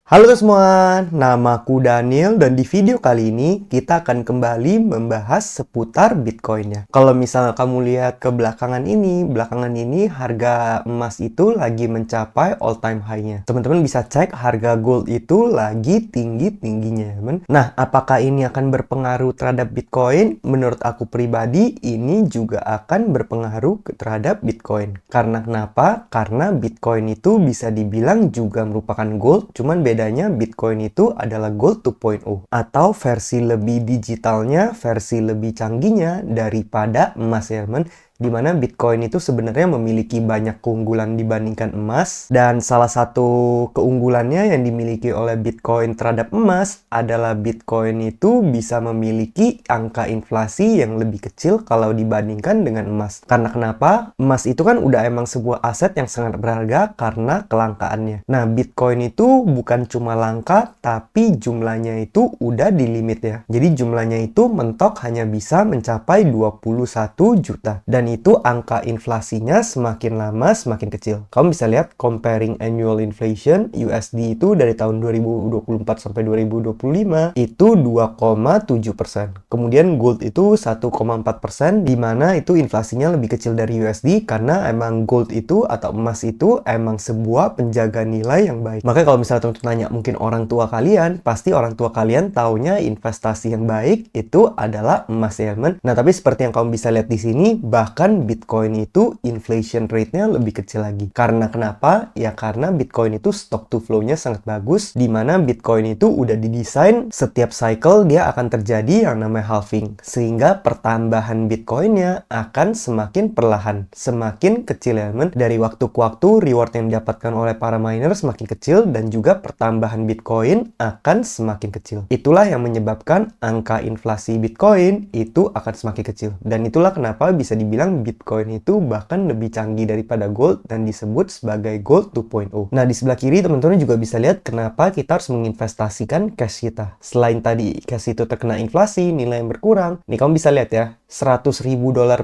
Halo semua, namaku Daniel dan di video kali ini kita akan kembali membahas seputar Bitcoin-nya. Kalau misalnya kamu lihat ke belakangan ini harga emas itu lagi mencapai all time high-nya. Teman-teman bisa cek harga gold itu lagi tinggi-tingginya, teman. Nah, apakah ini akan berpengaruh terhadap Bitcoin? Menurut aku pribadi, ini juga akan berpengaruh terhadap Bitcoin. Karena kenapa? Karena Bitcoin itu bisa dibilang juga merupakan gold, cuman bedanya Bitcoin itu adalah Gold 2.0 atau versi lebih digitalnya, versi lebih canggihnya daripada emas ya teman. Dimana Bitcoin itu sebenarnya memiliki banyak keunggulan dibandingkan emas. Dan salah satu keunggulannya yang dimiliki oleh Bitcoin terhadap emas adalah Bitcoin itu bisa memiliki angka inflasi yang lebih kecil kalau dibandingkan dengan emas. Karena kenapa? Emas itu kan udah emang sebuah aset yang sangat berharga karena kelangkaannya. Nah, Bitcoin itu bukan cuma langka, tapi jumlahnya itu udah di limit ya. Jadi jumlahnya itu mentok hanya bisa mencapai 21 juta. Dan itu angka inflasinya semakin lama semakin kecil. Kamu bisa lihat comparing annual inflation USD itu dari tahun 2024 sampai 2025 itu 2,7%. Kemudian gold itu 1,4%, di mana itu inflasinya lebih kecil dari USD karena emang gold itu atau emas itu emang sebuah penjaga nilai yang baik. Makanya kalau misalnya teman-teman nanya mungkin orang tua kalian, pasti orang tua kalian taunya investasi yang baik itu adalah emas ya teman. Nah, tapi seperti yang kamu bisa lihat di sini, bahkan Bitcoin itu inflation rate-nya lebih kecil lagi. Karena kenapa? Ya karena Bitcoin itu stock to flow-nya sangat bagus, di mana Bitcoin itu udah didesain setiap cycle dia akan terjadi yang namanya halving. Sehingga pertambahan Bitcoin-nya akan semakin perlahan, semakin kecil ya teman. Dari waktu ke waktu, reward yang didapatkan oleh para miner semakin kecil dan juga pertambahan Bitcoin akan semakin kecil. Itulah yang menyebabkan angka inflasi Bitcoin itu akan semakin kecil. Dan itulah kenapa bisa dibilang Bitcoin itu bahkan lebih canggih daripada gold dan disebut sebagai Gold 2.0. Nah, di sebelah kiri teman-teman juga bisa lihat kenapa kita harus menginvestasikan cash kita. Selain tadi cash itu terkena inflasi, nilai yang berkurang. Nih kamu bisa lihat ya, $100.000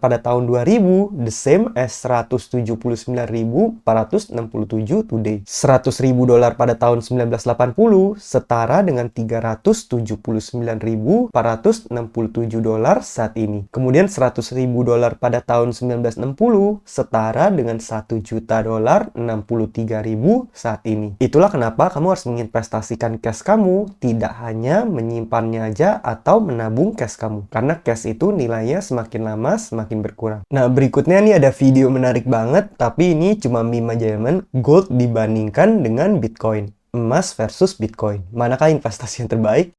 pada tahun 2000 the same as 179.467 today. $100.000 pada tahun 1980 setara dengan $379.467 saat ini. Kemudian $100.000 pada tahun 1960 setara dengan $1.063.000 saat ini. Itulah kenapa kamu harus menginvestasikan cash kamu, tidak hanya menyimpannya aja atau menabung cash kamu. Karena cash itu nilainya semakin lama semakin berkurang. Nah, berikutnya nih ada video menarik banget, tapi ini cuma meme aja teman. Gold dibandingkan dengan Bitcoin. Emas versus Bitcoin. Manakah investasi yang terbaik?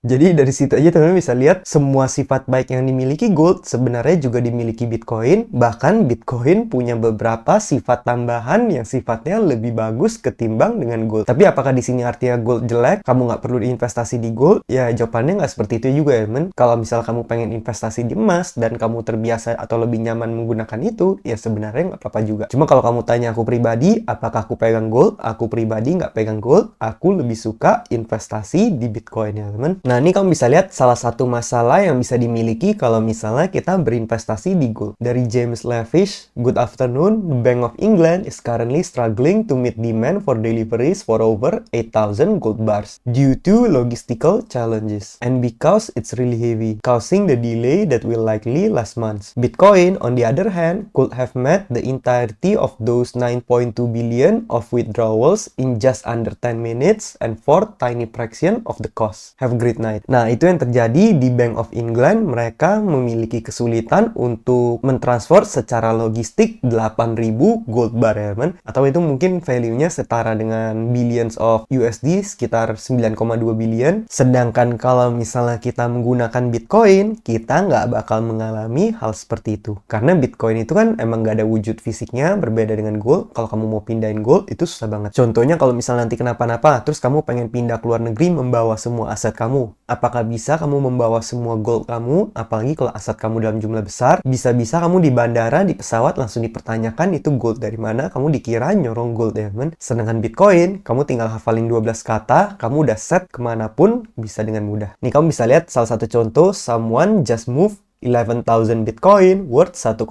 Jadi dari situ aja teman-teman bisa lihat semua sifat baik yang dimiliki gold sebenarnya juga dimiliki Bitcoin. Bahkan Bitcoin punya beberapa sifat tambahan yang sifatnya lebih bagus ketimbang dengan gold. Tapi apakah di sini artinya gold jelek? Kamu nggak perlu investasi di gold? Ya jawabannya nggak seperti itu juga ya teman. Kalau misal kamu pengen investasi di emas dan kamu terbiasa atau lebih nyaman menggunakan itu, ya sebenarnya nggak apa-apa juga. Cuma kalau kamu tanya aku pribadi, apakah aku pegang gold? Aku pribadi nggak pegang gold. Aku lebih suka investasi di Bitcoin ya teman. Nah, ini kamu bisa lihat salah satu masalah yang bisa dimiliki kalau misalnya kita berinvestasi di gold. Dari James Lavish, good afternoon. The Bank of England is currently struggling to meet demand for deliveries for over 8,000 gold bars due to logistical challenges and because it's really heavy, causing the delay that will likely last months. Bitcoin, on the other hand, could have met the entirety of those 9.2 billion of withdrawals in just under 10 minutes and for tiny fraction of the cost. Have a great night. overnight. Nah, itu yang terjadi di Bank of England. Mereka memiliki kesulitan untuk mentransfer secara logistik 8.000 gold bar ya, teman. Atau itu mungkin value-nya setara dengan billions of USD, sekitar 9,2 billion. Sedangkan kalau misalnya kita menggunakan Bitcoin, kita nggak bakal mengalami hal seperti itu. Karena Bitcoin itu kan emang nggak ada wujud fisiknya, berbeda dengan gold. Kalau kamu mau pindahin gold, itu susah banget. Contohnya kalau misalnya nanti kenapa-napa, terus kamu pengen pindah ke luar negeri membawa semua aset kamu. Apakah bisa kamu membawa semua gold kamu, apalagi kalau aset kamu dalam jumlah besar? Bisa-bisa kamu di bandara, di pesawat langsung dipertanyakan itu gold dari mana, kamu dikira nyorong gold ya, teman. Sedangkan Bitcoin, kamu tinggal hafalin 12 kata, kamu udah set kemanapun bisa dengan mudah. Nih kamu bisa lihat salah satu contoh, someone just move 11,000 Bitcoin worth 1,1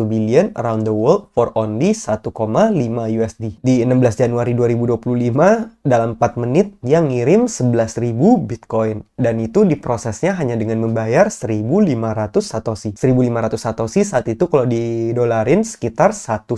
billion around the world for only 1,5 USD. Di 16 Januari 2025, dalam 4 menit, dia ngirim 11.000 Bitcoin. Dan itu diprosesnya hanya dengan membayar 1.500 Satoshi. 1.500 Satoshi saat itu kalau didolarin sekitar $1,5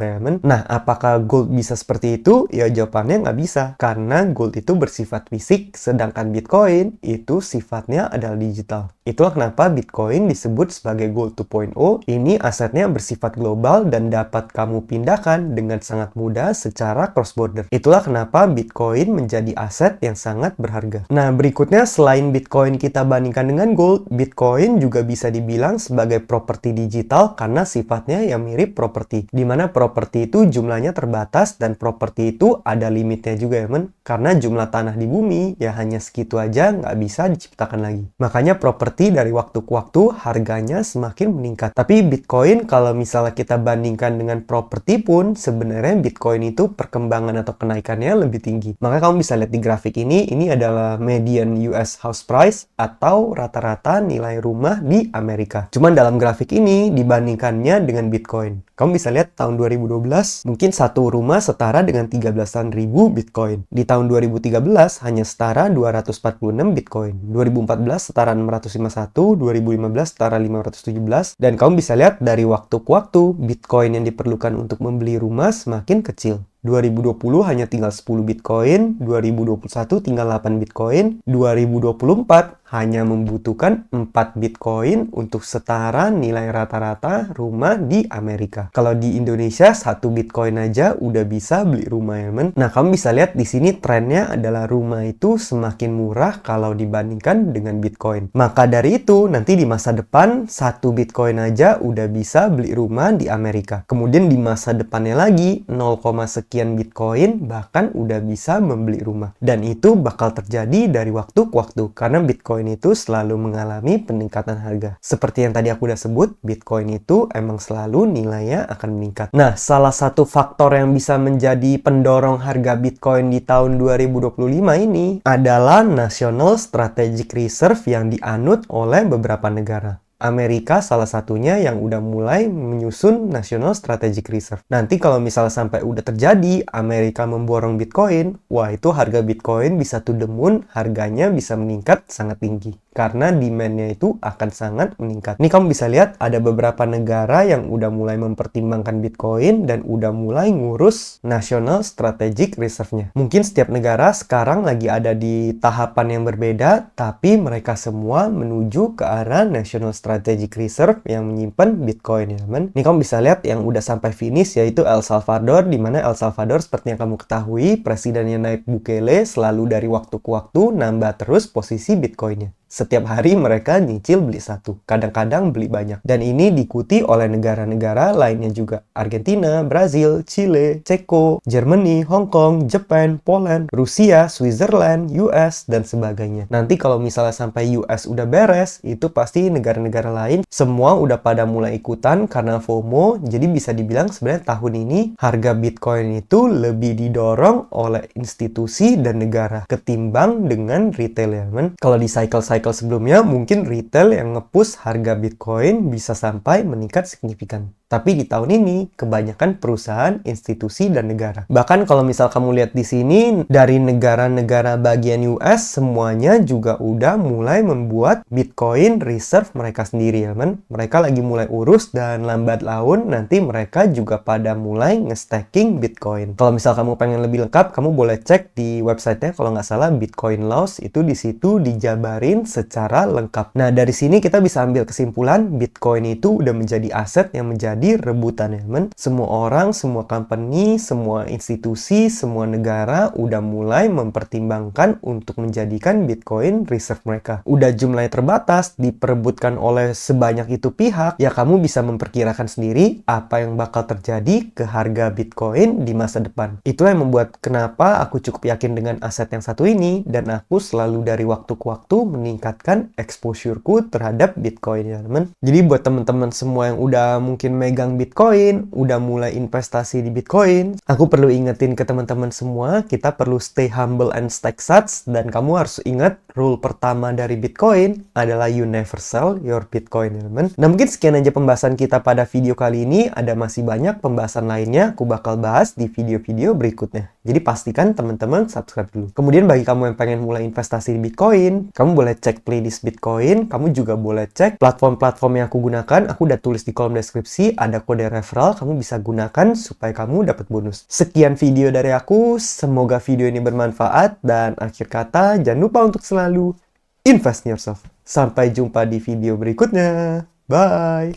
ya, men. Nah, apakah gold bisa seperti itu? Ya, jawabannya nggak bisa. Karena gold itu bersifat fisik, sedangkan Bitcoin itu sifatnya adalah digital. Itulah kenapa Bitcoin disebut sebagai Gold 2.0. Ini asetnya bersifat global dan dapat kamu pindahkan dengan sangat mudah secara cross-border. Itulah kenapa Bitcoin menjadi aset yang sangat berharga. Nah, berikutnya selain Bitcoin kita bandingkan dengan gold, Bitcoin juga bisa dibilang sebagai properti digital karena sifatnya yang mirip properti. Dimana properti itu jumlahnya terbatas dan properti itu ada limitnya juga ya, men. Karena jumlah tanah di bumi ya hanya segitu aja, nggak bisa diciptakan lagi. Makanya properti dari waktu ke waktu harganya semakin meningkat. Tapi Bitcoin kalau misalnya kita bandingkan dengan properti pun sebenarnya Bitcoin itu perkembangan atau kenaikannya lebih tinggi. Maka kamu bisa lihat di grafik ini adalah median US house price atau rata-rata nilai rumah di Amerika. Cuman dalam grafik ini dibandingkannya dengan Bitcoin. Kamu bisa lihat tahun 2012 mungkin satu rumah setara dengan 13.000 Bitcoin. Di tahun 2013 hanya setara 246 Bitcoin. 2014 setara 651, 2015 setara 517, dan kamu bisa lihat dari waktu ke waktu Bitcoin yang diperlukan untuk membeli rumah semakin kecil. 2020 hanya tinggal 10 Bitcoin, 2021 tinggal 8 Bitcoin, 2024 hanya membutuhkan 4 Bitcoin untuk setara nilai rata-rata rumah di Amerika. Kalau di Indonesia, 1 Bitcoin aja udah bisa beli rumah ya, men. Nah, kamu bisa lihat di sini trennya adalah rumah itu semakin murah kalau dibandingkan dengan Bitcoin. Maka dari itu, nanti di masa depan, 1 Bitcoin aja udah bisa beli rumah di Amerika. Kemudian di masa depannya lagi, 0, sekian Bitcoin bahkan udah bisa membeli rumah. Dan itu bakal terjadi dari waktu ke waktu, karena Bitcoin itu selalu mengalami peningkatan harga. Seperti yang tadi aku udah sebut, Bitcoin itu emang selalu nilainya akan meningkat. Nah, salah satu faktor yang bisa menjadi pendorong harga Bitcoin di tahun 2025 ini adalah National Strategic Reserve yang dianut oleh beberapa negara. Amerika salah satunya yang udah mulai menyusun National Strategic Reserve. Nanti kalau misalnya sampai udah terjadi, Amerika memborong Bitcoin, wah itu harga Bitcoin bisa to the moon, harganya bisa meningkat sangat tinggi. Karena demand-nya itu akan sangat meningkat. Ini kamu bisa lihat ada beberapa negara yang udah mulai mempertimbangkan Bitcoin dan udah mulai ngurus National Strategic Reserve-nya. Mungkin setiap negara sekarang lagi ada di tahapan yang berbeda, tapi mereka semua menuju ke arah National Strategic Reserve yang menyimpan Bitcoin ya, teman. Ini kamu bisa lihat yang udah sampai finish yaitu El Salvador, di mana El Salvador seperti yang kamu ketahui, presidennya Nayib Bukele selalu dari waktu ke waktu nambah terus posisi Bitcoin-nya. Setiap hari mereka nyicil beli satu, kadang-kadang beli banyak. Dan ini diikuti oleh negara-negara lainnya juga. Argentina, Brazil, Chile, Ceko, Germany, Hong Kong, Jepang, Poland, Rusia, Switzerland, US, dan sebagainya. Nanti kalau misalnya sampai US udah beres, itu pasti negara-negara lain semua udah pada mulai ikutan karena FOMO. Jadi bisa dibilang sebenarnya tahun ini harga Bitcoin itu lebih didorong oleh institusi dan negara ketimbang dengan retail ya, men. Kalau di cycle sebelumnya mungkin retail yang nge-push harga Bitcoin bisa sampai meningkat signifikan. Tapi di tahun ini, kebanyakan perusahaan, institusi, dan negara. Bahkan kalau misal kamu lihat di sini, dari negara-negara bagian US, semuanya juga udah mulai membuat Bitcoin reserve mereka sendiri, ya men. Mereka lagi mulai urus, dan lambat laun nanti mereka juga pada mulai nge-staking Bitcoin. Kalau misal kamu pengen lebih lengkap, kamu boleh cek di websitenya, kalau nggak salah Bitcoin Laws, itu di situ dijabarin secara lengkap. Nah, dari sini kita bisa ambil kesimpulan, Bitcoin itu udah menjadi aset yang menjadi rebutan, ya men. Semua orang, semua company, semua institusi, semua negara udah mulai mempertimbangkan untuk menjadikan Bitcoin reserve mereka. Udah jumlahnya terbatas, diperebutkan oleh sebanyak itu pihak, ya kamu bisa memperkirakan sendiri apa yang bakal terjadi ke harga Bitcoin di masa depan. Itulah yang membuat kenapa aku cukup yakin dengan aset yang satu ini, dan aku selalu dari waktu ke waktu meningkatkan exposure-ku terhadap Bitcoin, ya teman. Jadi buat teman-teman semua yang udah mungkin megang Bitcoin, udah mulai investasi di Bitcoin, aku perlu ingetin ke teman-teman semua, kita perlu stay humble and stack sats, dan kamu harus ingat rule pertama dari Bitcoin adalah you never sell your Bitcoin, ya teman. Nah, mungkin sekian aja pembahasan kita pada video kali ini. Ada masih banyak pembahasan lainnya, aku bakal bahas di video-video berikutnya. Jadi pastikan teman-teman subscribe dulu. Kemudian bagi kamu yang pengen mulai investasi di Bitcoin, kamu boleh cek playlist Bitcoin, kamu juga boleh cek platform-platform yang aku gunakan. Aku udah tulis di kolom deskripsi, ada kode referral, kamu bisa gunakan supaya kamu dapat bonus. Sekian video dari aku, semoga video ini bermanfaat, dan akhir kata, jangan lupa untuk selalu invest in yourself. Sampai jumpa di video berikutnya. Bye!